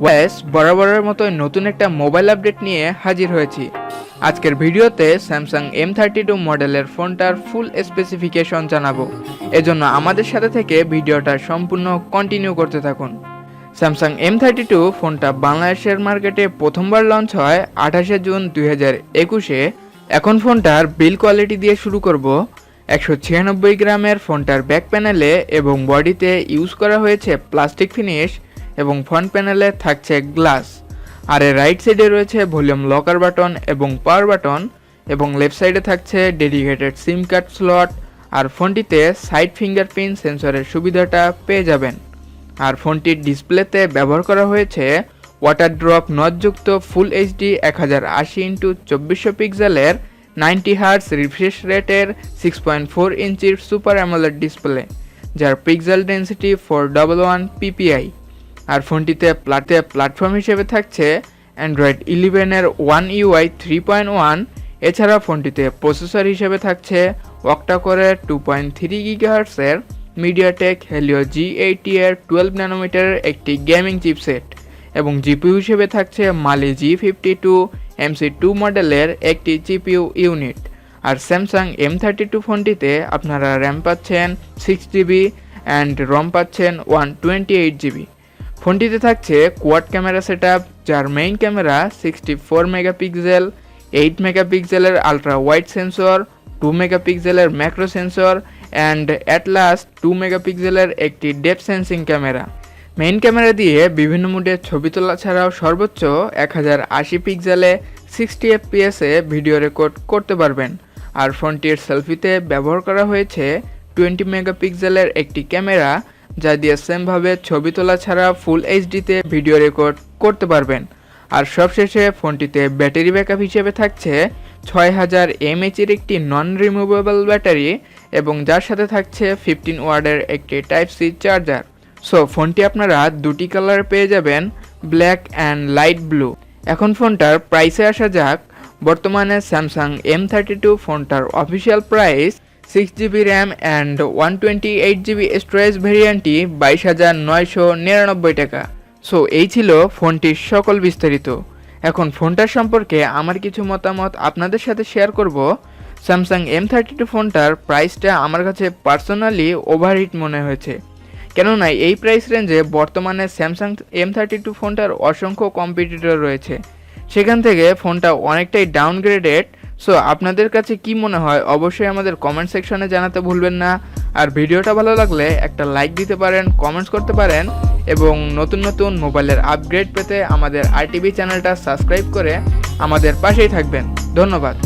ওয়েস বরাবরের মতো নতুন একটা মোবাইল আপডেট নিয়ে হাজির হয়েছি। আজকের ভিডিওতে স্যামসাং M32 মডেলের ফোনটার ফুল স্পেসিফিকেশন জানাবো, এজন্য আমাদের সাথে থেকে ভিডিওটা সম্পূর্ণ কন্টিনিউ করতে থাকুন। স্যামসাং M32 ফোনটা বাংলাদেশের মার্কেটে প্রথমবার লঞ্চ হয় 28শে জুন 2021-এ। এখন ফোনটার বিল্ড কোয়ালিটি দিয়ে শুরু করব। 196 গ্রামের ফোনটার ব্যাক প্যানেলে এবং বডিতে ইউজ করা হয়েছে প্লাস্টিক ফিনিশ এবং ফ্রন্ট প্যানেলে থাকছে গ্লাস। আর এর রাইট সাইডে রয়েছে ভলিউম লকার বাটন এবং পাওয়ার বাটন, এবং লেফট সাইডে থাকছে ডেডিকেটেড সিম কার্ড স্লট। আর ফোনটিতে সাইড ফিঙ্গারপ্রিন্ট সেন্সরের সুবিধাটা পেয়ে যাবেন। আর ফোনটির ডিসপ্লেতে ব্যবহার করা হয়েছে ওয়াটার ড্রপ নটযুক্ত ফুল এইচডি 1080x2400 পিক্সেলের 90 হার্টজ রিফ্রেশ রেটের 6.4 ইঞ্চির সুপার অ্যামোলেড ডিসপ্লে, যার পিক্সেল ডেন্সিটি 411 ppi। আর ফোনটিতে প্ল্যাটফর্ম হিসেবে থাকছে অ্যান্ড্রয়েড 11-এর One UI 3.1। এছাড়া ফোনটিতে প্রসেসর হিসেবে থাকছে অক্টা-কোরের 2.3 GHz-এর মিডিয়াটেক হেলিও G80-এর 12 ন্যানোমিটারের একটি গেমিং চিপসেট, এবং জিপিইউ হিসেবে থাকছে মালি G52 MC2 মডেলের একটি জিপিইউ ইউনিট। আর স্যামসাং M32 ফোনটিতে আপনারা র্যাম পাচ্ছেন 6GB অ্যান্ড রম পাচ্ছেন 128GB। ফোনটিতে থাকছে কোয়াড ক্যামেরা সেটআপ, যার মেইন ক্যামেরা 64 মেগাপিক্সেল, 8 মেগাপিক্সেলের আলট্রা ওয়াইড সেন্সর, 2 মেগাপিক্সেলের macro sensor and at last 2 মেগাপিক্সেলের একটি depth sensing camera. Main camera দিয়ে বিভিন্ন মোডে ছবি তোলা ছাড়াও সর্বোচ্চ 1080 পিক্সেলে 60 fps-এ ভিডিও রেকর্ড করতে পারবেন। আর ফোনটির সেলফিতে ব্যবহার করা হয়েছে 20 মেগাপিক্সেলের একটি ক্যামেরা, যা দিয়ে সেমভাবে ছবি তোলা ছাড়া ফুল এইচডিতে ভিডিও রেকর্ড করতে পারবেন। আর সবশেষে ফোনটিতে ব্যাটারি ব্যাকআপ হিসেবে থাকছে 6000 mAh-এর একটি নন রিমুভেবল ব্যাটারি, এবং যার সাথে থাকছে 15 ওয়াটের একটি টাইপ সি চার্জার। সো ফোনটি আপনারা দুটি কালার পেয়ে যাবেন, ব্ল্যাক অ্যান্ড লাইট ব্লু। এখন ফোনটার প্রাইসে আসা যাক। বর্তমানে স্যামসাং M32 ফোনটার official price 6GB RAM and 128GB storage ভেরিয়েন্টটি 22,999 টাকা। সো এই ছিল ফোনটির সকল বিস্তারিত। এখন ফোনটার সম্পর্কে আমার কিছু মতামত আপনাদের সাথে শেয়ার করব। স্যামসাং M32 ফোনটার প্রাইসটা আমার কাছে পার্সোনালি ওভারহিট মনে হয়েছে, কেননা এই প্রাইস রেঞ্জে বর্তমানে স্যামসাং M32 ফোনটার অসংখ্য কম্পিটিটর রয়েছে, সেখান থেকে ফোনটা অনেকটাই ডাউনগ্রেডেড। সো আপনাদের কাছে কি মনে হয় অবশ্যই আমাদের কমেন্ট সেকশনে জানাতে ভুলবেন না। আর ভিডিওটা ভালো লাগলে একটা লাইক দিতে পারেন, কমেন্টস করতে পারেন, এবং নতুন নতুন মোবাইলের আপগ্রেড পেতে আমাদের RTV চ্যানেলটা সাবস্ক্রাইব করে আমাদের পাশেই থাকবেন। ধন্যবাদ।